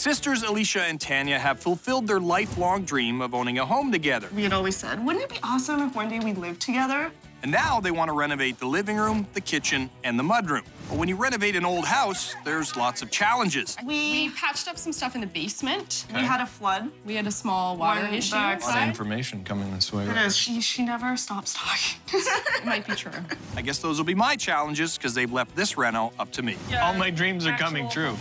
Sisters Alicia and Tania have fulfilled their lifelong dream of owning a home together. We had always said, wouldn't it be awesome if one day we lived together? And now they want to renovate the living room, the kitchen, and the mudroom. But when you renovate an old house, there's lots of challenges. We patched up some stuff in the basement. We had a flood. We had a small water issue. A lot of inside. information coming this way. It is. She never stops talking. It might be true. I guess those will be my challenges because they've left this reno up to me. Yeah, All my dreams are coming true.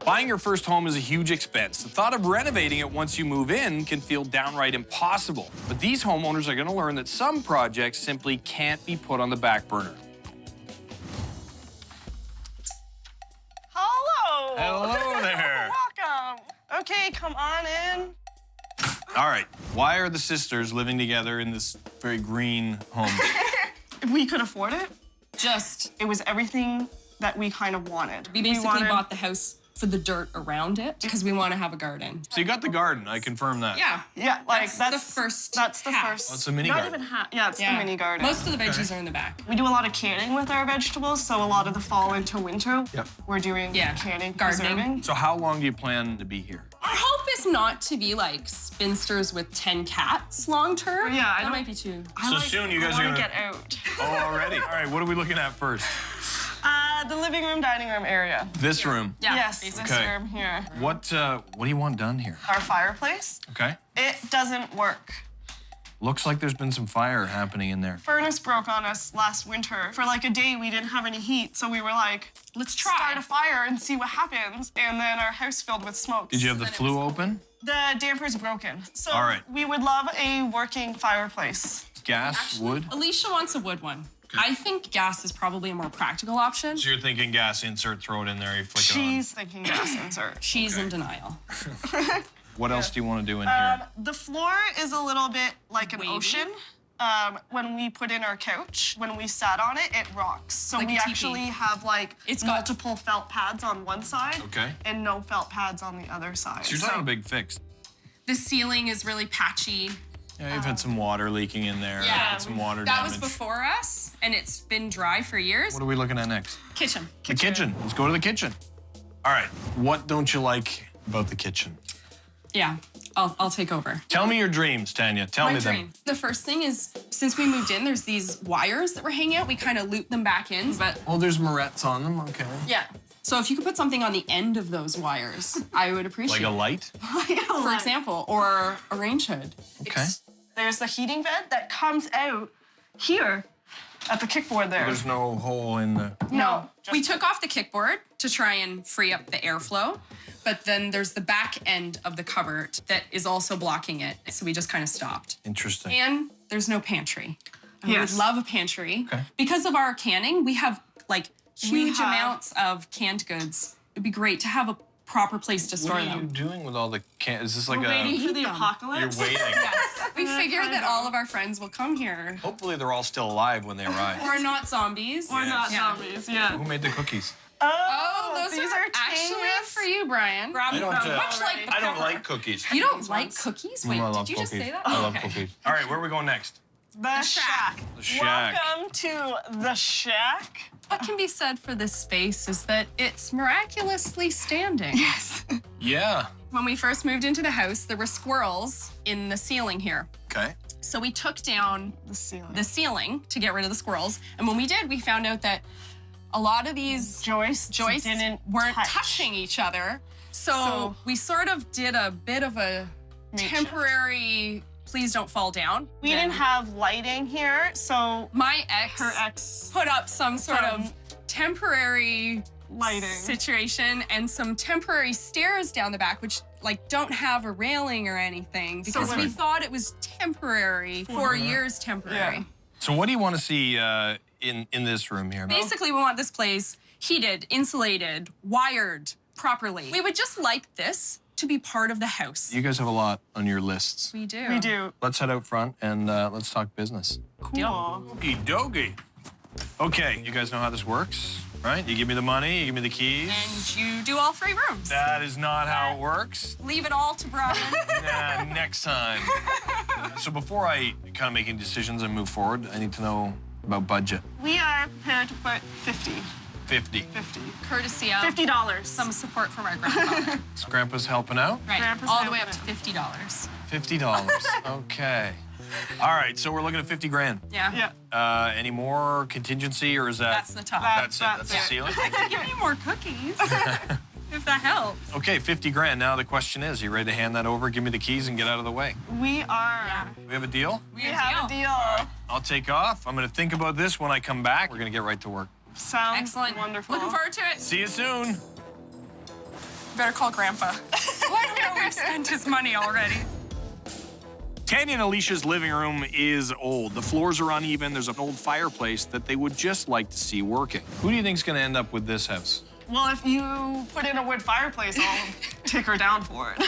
Buying your first home is a huge expense. The thought of renovating it once you move in can feel downright impossible. But these homeowners are going to learn that some projects simply can't be put on the back burner. Hello. Hello there. Welcome. Okay, come on in. All right, why are the sisters living together in this very green home? If we could afford it, Just, it was everything that we kind of wanted. we basically wanted- bought the house for the dirt around it because we want to have a garden. So you got the garden, I confirm that. Yeah. Yeah, like That's the first That's the half. first. Oh, it's a mini not garden. even half. Yeah, it's the mini garden. Most of the veggies are in the back. We do a lot of canning with our vegetables, so a lot of the fall into winter, Yep. we're doing Yeah, canning, gardening. preserving. So how long do you plan to be here? Our hope is not to be like spinsters with 10 cats long term. Yeah, I that don't- might be too. So soon you guys I are wanna gonna- get out. Oh, already? All right, what are we looking at first? The living room, dining room area. This room. Yeah, Yes, basically. this Okay. room here. What do you want done here? Our fireplace. Okay. It doesn't work. Looks like there's been some fire happening in there. Furnace broke on us last winter. For like a day, we didn't have any heat, so we were like, Let's try. start a fire and see what happens. And then our house filled with smoke. Did you have the flue open? The damper's broken. So All right. we would love a working fireplace. Gas, wood? Alicia wants a wood one. I think gas is probably a more practical option. So you're thinking gas insert, throw it in there, you flick She's thinking gas insert. She's in denial. it on. What else do you want to do in here? The floor is a little bit like an Wavy. ocean. When we put in our couch, when we sat on it, it rocks. So Like a we teepee. actually have like It's got- multiple felt pads on one side Okay. and no felt pads on the other side. So you're talking a big fix. The ceiling is really patchy. Yeah, you've had some water leaking in there. Yeah. Had some water That damage. was before us, and it's been dry for years. What are we looking at next? Kitchen. The kitchen. Let's go to the kitchen. All right. What don't you like about the kitchen? Yeah, I'll take over. Tell me your dreams, Tanya. Tell me My dream. The first thing is, since we moved in, there's these wires that were hanging out. We kind of looped them back in, but them. Oh, there's morettes on them. Okay. yeah. So if you could put something on the end of those wires, I would appreciate Like a it. light? For example, or a range hood. Okay. There's the heating vent that comes out here at the kickboard there. There's no hole in the... no. We took off the kickboard to try and free up the airflow, but then there's the back end of the cupboard that is also blocking it. So we just kind of stopped. Interesting. And there's no pantry. I Yes. would love a pantry. Okay. Because of our canning, we have like We huge have- amounts of canned goods. It'd be great to have a proper place to store What are you them. doing with all the Is this like We're waiting for the Heat them. apocalypse. You're waiting. We figured that all of our friends will come here. Hopefully they're all still alive when they arrive. We're not zombies. We're not Yeah. zombies, yeah. Who made the cookies? Oh, those these are are actually Tanya's. for you, Brian. I don't, Much like the I don't pepper. like cookies. You don't like cookies? Wait, I love did you cookies. just say that? I love Okay. cookies. All right, where are we going next? The shack. The shack. Welcome to the shack. What can be said for this space is that it's miraculously standing. Yes. Yeah. When we first moved into the house, there were squirrels in the ceiling here. Okay. So we took down The ceiling. the ceiling to get rid of the squirrels. And when we did, we found out that a lot of these joists joists weren't touching each other. So So- we sort of did a bit of a Makeshift. temporary, please don't fall down. We didn't have lighting here, so My ex, her ex put up some sort Some of temporary lighting. situation and some temporary stairs down the back, which like don't have a railing or anything because we Perfect. thought it was temporary, 4 years temporary. Yeah. So what do you want to see in this room here? Basically, we want this place heated, insulated, wired properly. We would just like this to be part of the house. You guys have a lot on your lists. We do. We do. Let's head out front and let's talk business. Cool. Okie dokie. Okay, you guys know how this works, right? You give me the money, you give me the keys. And you do all 3 rooms. That is not how it works. Leave it all to Bryan. next time. So before I kind of make any decisions and move forward, I need to know about budget. We are prepared to put 50. 50. 50. Courtesy of $50. some support from our grandfather. So Grandpa's helping out? Right, Grandpa's all the way up to helping $50. $50. Okay. All right, so we're looking at 50 grand. Yeah. Yeah. Any more contingency, or is that... That's the top. That's it. That's the That's it. ceiling? I could give you more cookies, if that helps. Okay, 50 grand. Now the question is, you ready to hand that over, give me the keys, and get out of the way? We are. We have a deal? We have a deal. I'll take off. I'm going to think about this when I come back. We're going to get right to work. Sounds Excellent. wonderful. Looking forward to it. See you soon. Better call Grandpa. Why do we know we've spent his money already? Tania and Alicia's living room is old. The floors are uneven. There's an old fireplace that they would just like to see working. Who do you think's going to end up with this house? Well, if you put in a wood fireplace, I'll take her down for it.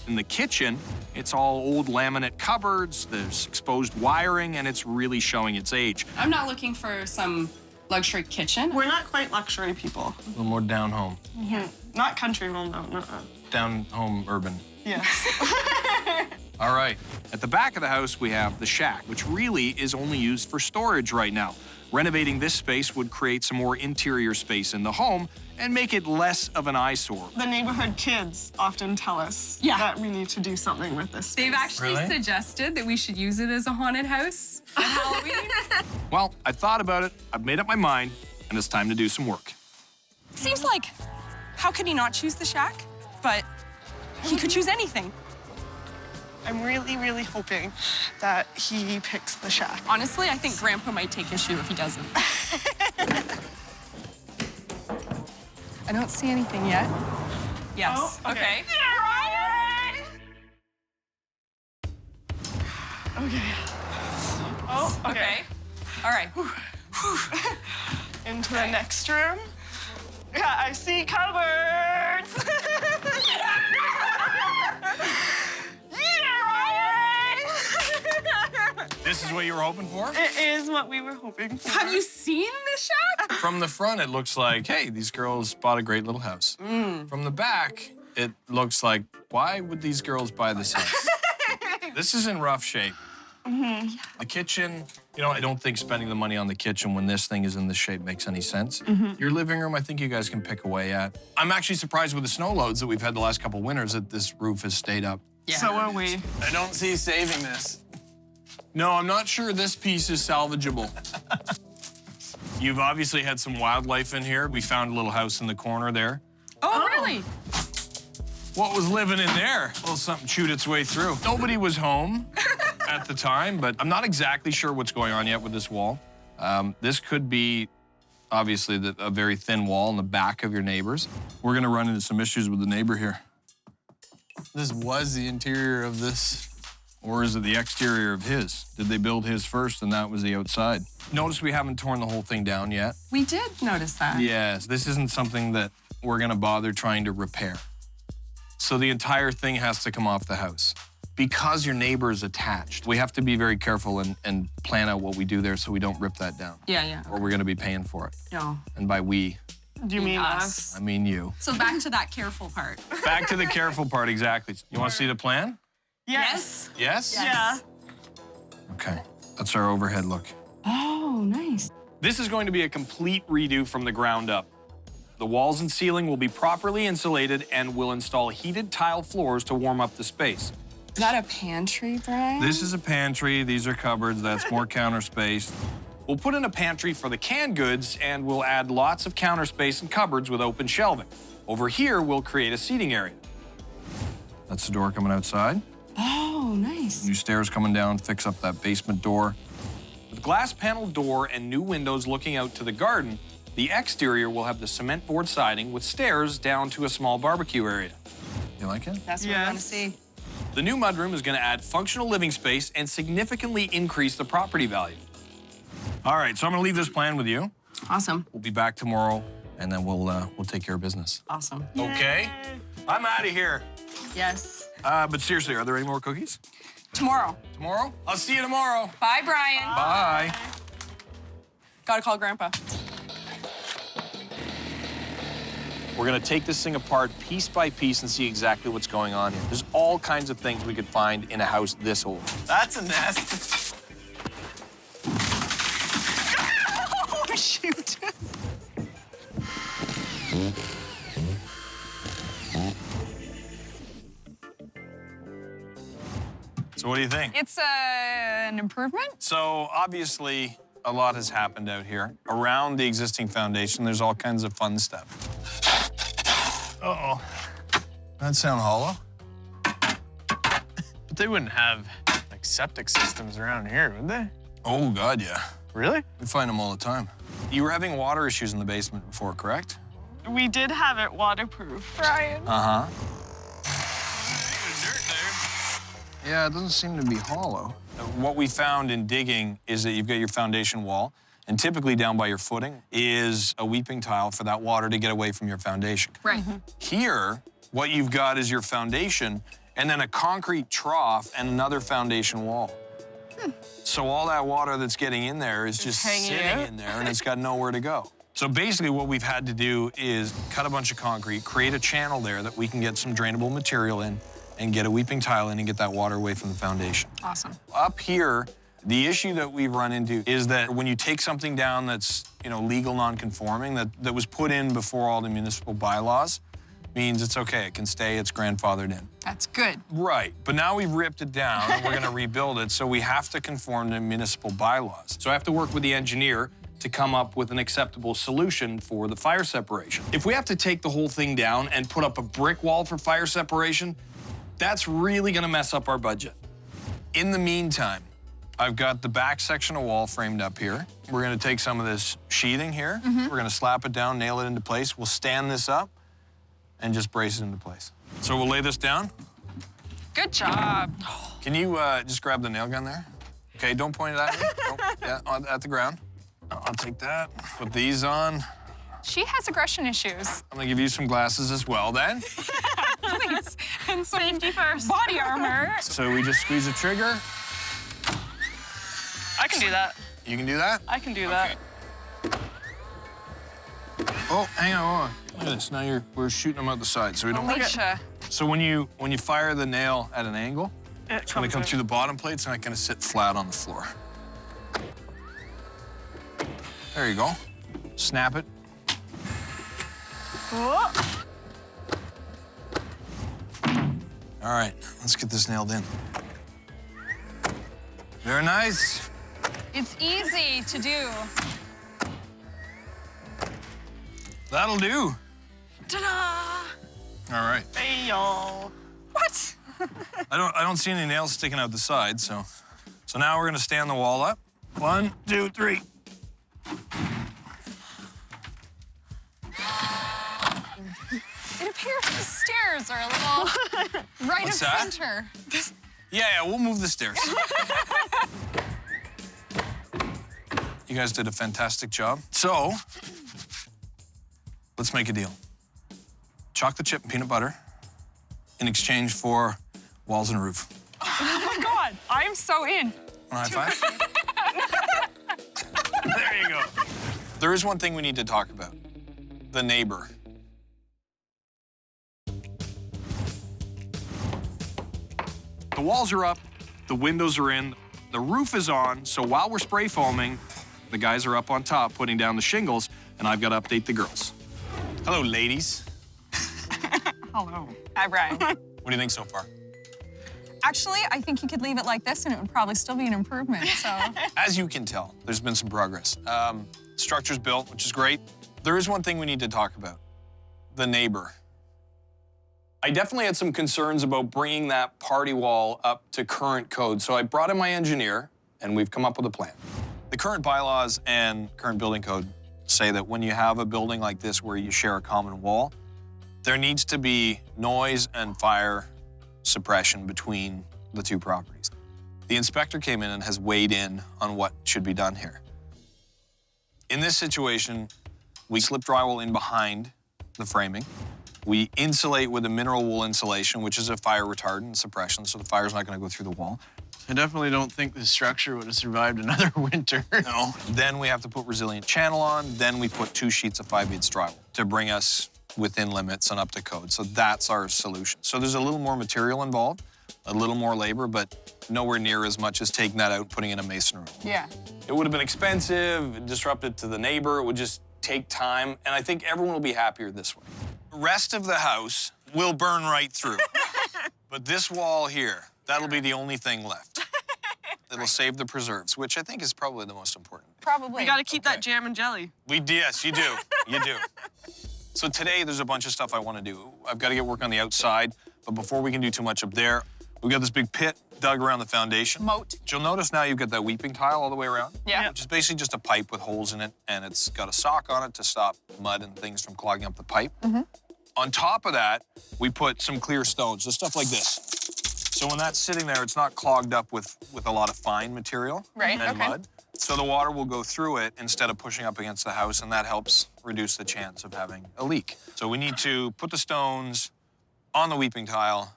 In the kitchen, it's all old laminate cupboards, there's exposed wiring, and it's really showing its age. I'm not looking for some luxury kitchen. We're not quite luxury people. A little more down home. Not country home, though. Down home urban. Yes. All right. At the back of the house, we have the shack, which really is only used for storage right now. Renovating this space would create some more interior space in the home and make it less of an eyesore. The neighborhood kids often tell us that we need to do something with this space. They've actually Really? suggested that we should use it as a haunted house at Halloween. Well, I thought about it, I've made up my mind, and it's time to do some work. Seems like, how could he not choose the shack? But he could choose anything. I'm really, really hoping that he picks the shack. Honestly, I think Grandpa might take issue if he doesn't. I don't see anything yet. Yes. Oh, okay. Okay. Oh, okay. All right. Into the next room. Yeah, I see cupboards. This is what you were hoping for? It is what we were hoping for. Have you seen the shack? From the front, it looks like, hey, these girls bought a great little house. From the back, it looks like, why would these girls buy this house? This is in rough shape. The kitchen, you know, I don't think spending the money on the kitchen when this thing is in this shape makes any sense. Your living room, I think you guys can pick away at. I'm actually surprised with the snow loads that we've had the last couple winters that this roof has stayed up. Yeah. So are we. I don't see saving this. No, I'm not sure this piece is salvageable. You've obviously had some wildlife in here. We found a little house in the corner there. Oh, really? What was living in there? Well, something chewed its way through. Nobody was home at the time, but I'm not exactly sure what's going on yet with this wall. This could be, obviously, a very thin wall in the back of your neighbor's. We're gonna run into some issues with the neighbor here. This was the interior of this, or is it the exterior of his? Did they build his first and that was the outside? Notice we haven't torn the whole thing down yet. We did notice that. Yes, this isn't something that we're gonna bother trying to repair. So the entire thing has to come off the house. Because your neighbor is attached, we have to be very careful and plan out what we do there so we don't rip that down. Yeah. Or we're gonna be paying for it. No. And by we, Do you mean Us. us? I mean you. So back to that careful part. Back to the careful part, exactly. You wanna see the plan? Yes. Yes? Yeah. Okay, that's our overhead look. Oh, nice. This is going to be a complete redo from the ground up. The walls and ceiling will be properly insulated and we'll install heated tile floors to warm up the space. Is that a pantry, Bryan? This is a pantry, these are cupboards, that's more counter space. We'll put in a pantry for the canned goods and we'll add lots of counter space and cupboards with open shelving. Over here, we'll create a seating area. That's the door coming outside. Oh, nice. New stairs coming down, fix up that basement door. With glass panel door and new windows looking out to the garden, the exterior will have the cement board siding with stairs down to a small barbecue area. You like it? That's what I want to Yes. see. The new mudroom is going to add functional living space and significantly increase the property value. All right, so I'm gonna leave this plan with you. Awesome. We'll be back tomorrow, and then we'll take care of business. Awesome. Okay? I'm out of here. Yes. But seriously, are there any more cookies? Tomorrow. Tomorrow? I'll see you tomorrow. Bye, Bryan. Bye. Gotta call Grandpa. We're gonna take this thing apart piece by piece and see exactly what's going on here. There's all kinds of things we could find in a house this old. That's a nest. Oh, shoot. So what do you think? It's an improvement. So obviously, a lot has happened out here. Around the existing foundation, there's all kinds of fun stuff. Uh-oh. That sound hollow? But they wouldn't have, like, septic systems around here, would they? Oh, God, yeah. Really? We find them all the time. You were having water issues in the basement before, correct? We did have it waterproof. Bryan. Uh-huh. Dirt there. Yeah, it doesn't seem to be hollow. What we found in digging is that you've got your foundation wall, and typically down by your footing is a weeping tile for that water to get away from your foundation. Right. Here, what you've got is your foundation, and then a concrete trough and another foundation wall. So all that water that's getting in there is just hanging sitting out. in there, and it's got nowhere to go. So basically what we've had to do is cut a bunch of concrete, create a channel there that we can get some drainable material in, and get a weeping tile in and get that water away from the foundation. Awesome. Up here, the issue that we've run into is that when you take something down that's, legal non-conforming, that was put in before all the municipal bylaws, means it's okay, it can stay, it's grandfathered in. That's good. Right, but now we've ripped it down and we're gonna rebuild it, so we have to conform to municipal bylaws. So I have to work with the engineer to come up with an acceptable solution for the fire separation. If we have to take the whole thing down and put up a brick wall for fire separation, that's really gonna mess up our budget. In the meantime, I've got the back section of wall framed up here. We're gonna take some of this sheathing here, we're gonna slap it down, nail it into place. We'll stand this up and just brace it into place. So we'll lay this down. Good job. Can you just grab the nail gun there? Okay, don't point it at me. At the ground. I'll take that. Put these on. She has aggression issues. I'm gonna give you some glasses as well then. Please. And some Safety first. body armor. So we just squeeze the trigger. I can do that. You can do that? I can do that. Oh, hang on, hold on. Look at this. Now we're shooting them out the side, so we don't. Alicia. So when you fire the nail at an angle, It it's gonna come out. through the bottom plate. It's not gonna sit flat on the floor. There you go. Snap it. Oh. All right, let's get this nailed in. Very nice. It's easy to do. That'll do. Ta-da! All right. Hey, y'all. What? I don't see any nails sticking out the side, so now we're gonna stand the wall up. 1, 2, 3. It appears the stairs are a little right What's of that? center. Yeah, we'll move the stairs. You guys did a fantastic job. So, let's make a deal. Chocolate chip and peanut butter in exchange for walls and a roof. Oh my God, I'm so in. Want a high five? There you go. There is one thing we need to talk about. The neighbor. The walls are up, the windows are in, the roof is on, so while we're spray foaming, the guys are up on top putting down the shingles, and I've got to update the girls. Hello, ladies. Hello. Hi, Bryan. What do you think so far? Actually, I think you could leave it like this and it would probably still be an improvement, so. As you can tell, there's been some progress. Structure's built, which is great. There is one thing we need to talk about. The neighbor. I definitely had some concerns about bringing that party wall up to current code, so I brought in my engineer, and we've come up with a plan. The current bylaws and current building code say that when you have a building like this where you share a common wall, there needs to be noise and fire suppression between the two properties. The inspector came in and has weighed in on what should be done here. In this situation, we slip drywall in behind the framing. We insulate with a mineral wool insulation, which is a fire retardant and suppression, so the fire's not gonna go through the wall. I definitely don't think this structure would have survived another winter. No. Then we have to put resilient channel on, then we put 2 sheets of 5/8 drywall to bring us within limits and up to code. So that's our solution. So there's a little more material involved, a little more labor, but nowhere near as much as taking that out and putting in a masonry. Yeah. It would have been expensive, disruptive to the neighbor. It would just take time, and I think everyone will be happier this way. The rest of the house will burn right through. But this wall here, that'll be the only thing left. It'll save the preserves, which I think is probably the most important. Probably. We gotta keep that jam and jelly. Yes, you do. You do. So today, there's a bunch of stuff I want to do. I've got to get work on the outside, but before we can do too much up there, we've got this big pit dug around the foundation. Moat. You'll notice now you've got that weeping tile all the way around. Yeah. Which is basically just a pipe with holes in it, and it's got a sock on it to stop mud and things from clogging up the pipe. On top of that, we put some clear stones, so stuff like this. So when that's sitting there, it's not clogged up with a lot of fine material Right, and okay. mud. So the water will go through it instead of pushing up against the house, and that helps reduce the chance of having a leak. So we need to put the stones on the weeping tile,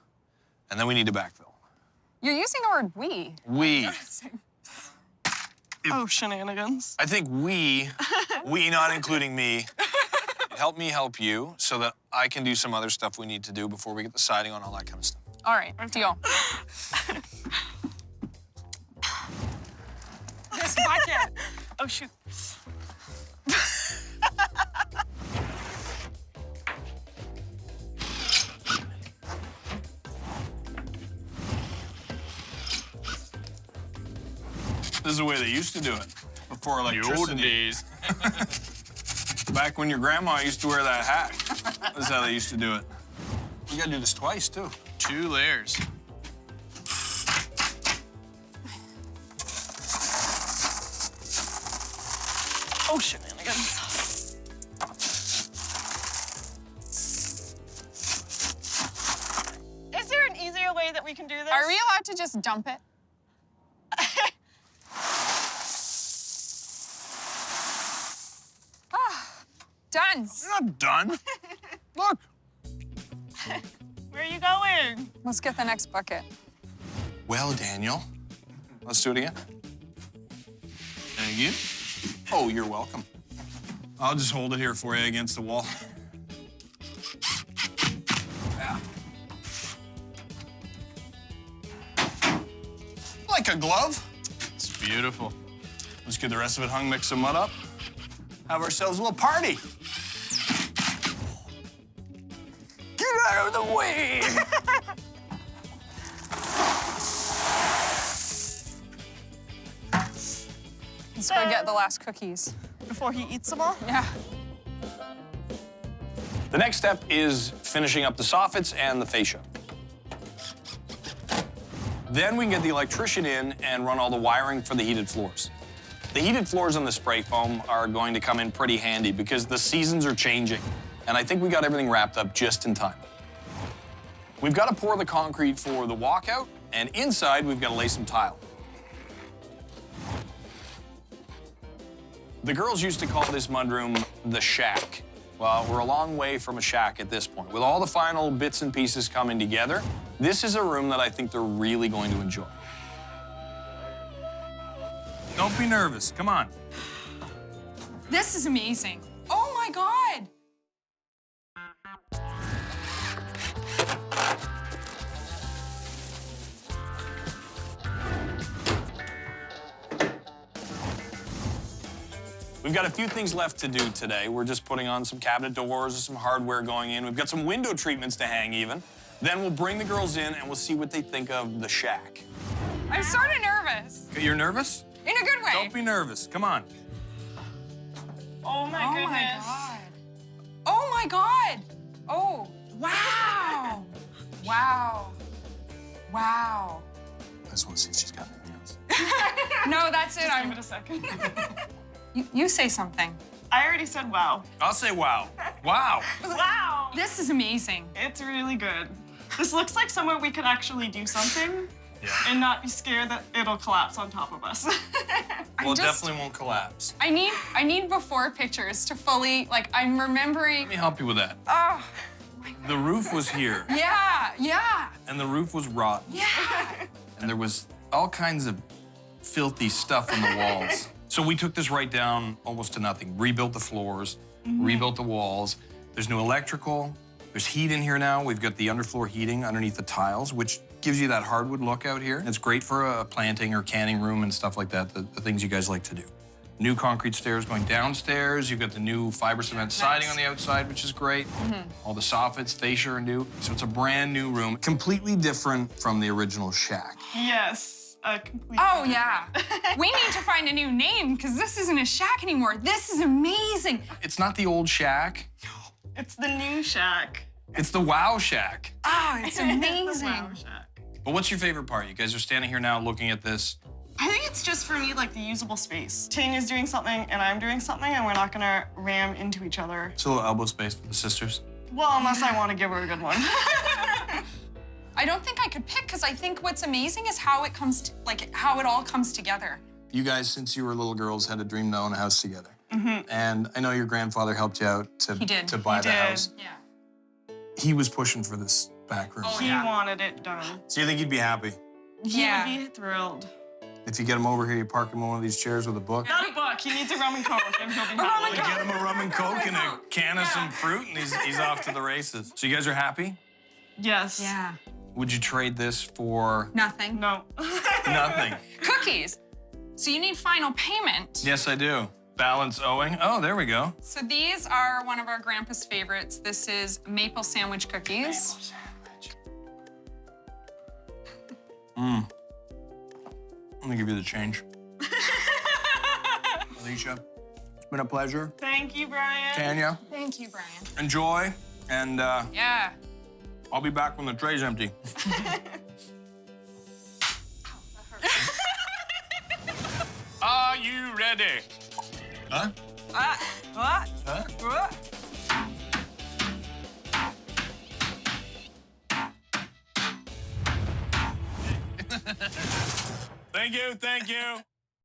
and then we need to backfill. You're using the word we. We. Oh, shenanigans. I think we, not including me, help me help you so that I can do some other stuff we need to do before we get the siding on, all that kind of stuff. All right, deal. This bucket. Oh, shoot. This is the way they used to do it before electricity. The olden days. Back when your grandma used to wear that hat. That's how they used to do it. We gotta do this twice, too. 2 layers. Oh, shenanigans. Is there an easier way that we can do this? Are we allowed to just dump it? Done. It's not done. Look. Where are you going? Let's get the next bucket. Well, Daniel, let's do it again. Thank you. Oh, you're welcome. I'll just hold it here for you against the wall. Yeah. Like a glove. It's beautiful. Let's get the rest of it hung, mix some mud up, have ourselves a little party. Get out of the way! Let's go get the last cookies. Before he eats them all? Yeah. The next step is finishing up the soffits and the fascia. Then we can get the electrician in and run all the wiring for the heated floors. The heated floors and the spray foam are going to come in pretty handy because the seasons are changing, and I think we got everything wrapped up just in time. We've got to pour the concrete for the walkout, and inside we've got to lay some tile. The girls used to call this mudroom the shack. Well, we're a long way from a shack at this point. With all the final bits and pieces coming together, this is a room that I think they're really going to enjoy. Don't be nervous. Come on. This is amazing. Oh my God. We've got a few things left to do today. We're just putting on some cabinet doors, some hardware going in. We've got some window treatments to hang even. Then we'll bring the girls in and we'll see what they think of the shack. I'm sort of nervous. You're nervous? In a good way. Don't be nervous. Come on. Oh my Oh goodness. my God. Oh my God. Oh, Wow. Wow. Wow. I just want to see if she's got anything else. no, that's it. Give it a second. You say something. I already said wow. I'll say wow. Wow. Wow. This is amazing. It's really good. This looks like somewhere we could actually do something and not be scared that it'll collapse on top of us. Well, it definitely won't collapse. I need before pictures to fully, like, I'm remembering. Let me help you with that. Oh, The roof was here, yeah. and the roof was rotten. Yeah. And there was all kinds of filthy stuff on the walls. So we took this right down almost to nothing. Rebuilt the floors, rebuilt the walls, There's new electrical. There's heat in here now. We've got the underfloor heating underneath the tiles, which gives you that hardwood look out here. It's great for a planting or canning room and stuff like that, the things you guys like to do. New concrete stairs going downstairs. You've got the new fiber cement siding on the outside, which is great. All the soffits, fascia are new. So it's a brand new room, completely different from the original shack. Yes, a complete. Oh, yeah. We need to find a new name because this isn't a shack anymore. This is amazing. It's not the old shack. It's the new shack. It's the Wow Shack. Oh, it's It's the amazing. wow shack. But what's your favorite part? You guys are standing here now looking at this. I think it's just for me like the usable space. Tania's doing something and I'm doing something, and we're not gonna ram into each other. It's a little elbow space for the sisters. Well, unless I want to give her a good one. I don't think I could pick because I think what's amazing is how it comes to, how it all comes together. You guys, since you were little girls, had a dream to own a house together. And I know your grandfather helped you out to, He did. to buy He the did. house. Yeah. He was pushing for this back room. He wanted it done. So you think he'd be happy? He Yeah. would be thrilled. If you get him over here, you park him on one of these chairs with a book? Not a book. He needs a rum and coke, and he'll be happy. Get him a rum and coke and a can of some fruit, and he's off to the races. So you guys are happy? Yes. Yeah. Would you trade this for Nothing. No. nothing? Cookies. So you need final payment. Yes, I do. Balance owing. Oh, there we go. So these are one of our grandpa's favorites. This is maple sandwich cookies. Let me give you the change. Alicia, it's been a pleasure. Thank you, Brian. Tanya, Thank you, Brian. enjoy, and Yeah. I'll be back when the tray's empty. Are you ready? Huh? What? Huh? What? Thank you, thank you.